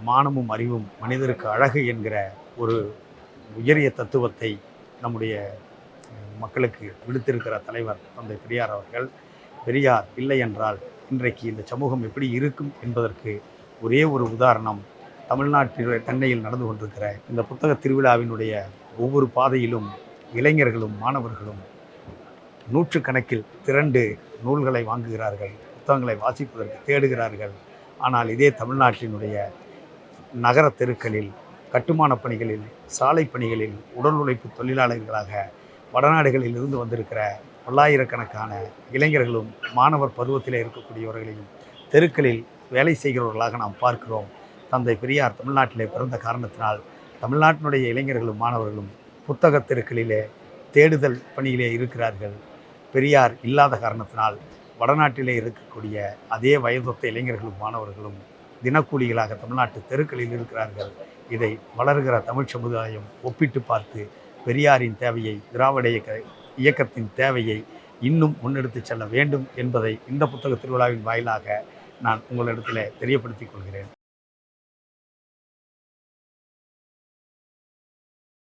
மானமும் அறிவும் மனிதருக்கு அழகு என்கிற ஒரு உயரிய தத்துவத்தை நம்முடைய மக்களுக்கு விடுத்திருக்கிற தலைவர் தந்தை பெரியார் அவர்கள். பெரியார் இல்லை என்றால் இன்றைக்கு இந்த சமூகம் எப்படி இருக்கும் என்பதற்கு ஒரே ஒரு உதாரணம் தமிழ்நாட்டில் சென்னையில் நடந்து கொண்டிருக்கிற இந்த புத்தக திருவிழாவினுடைய ஒவ்வொரு பாதையிலும் இளைஞர்களும் மாணவர்களும் நூற்றுக்கணக்கில் திரண்டு நூல்களை வாங்குகிறார்கள், புத்தகங்களை வாசிப்பதற்கு தேடுகிறார்கள். ஆனால் இதே தமிழ்நாட்டினுடைய நகர தெருக்களில், கட்டுமான பணிகளில், சாலை பணிகளில் உடல் உழைப்பு தொழிலாளர்களாக வடநாடுகளில் இருந்து வந்திருக்கிற பல்லாயிரக்கணக்கான இளைஞர்களும் மாணவர் பருவத்தில் இருக்கக்கூடியவர்களையும் தெருக்களில் வேலை செய்கிறவர்களாக நாம் பார்க்கிறோம். தந்தை பெரியார் தமிழ்நாட்டிலே பிறந்த காரணத்தினால் தமிழ்நாட்டினுடைய இளைஞர்களும் மாணவர்களும் புத்தக தெருக்களிலே தேடுதல் பணியிலே இருக்கிறார்கள். பெரியார் இல்லாத காரணத்தினால் வடநாட்டிலே இருக்கக்கூடிய அதே வயதொத்த இளைஞர்களும் மாணவர்களும் தினக்கூலிகளாக தமிழ்நாட்டு தெருக்களில் இருக்கிறார்கள். இதை வளர்கிற தமிழ் சமுதாயம் ஒப்பிட்டு பார்த்து பெரியாரின் தேவையை, திராவிட இயக்கத்தின் தேவையை இன்னும் முன்னெடுத்து செல்ல வேண்டும் என்பதை இந்த புத்தக திருவிழாவின் வாயிலாக நான் உங்களிடத்தில் தெரியப்படுத்திக் கொள்கிறேன்.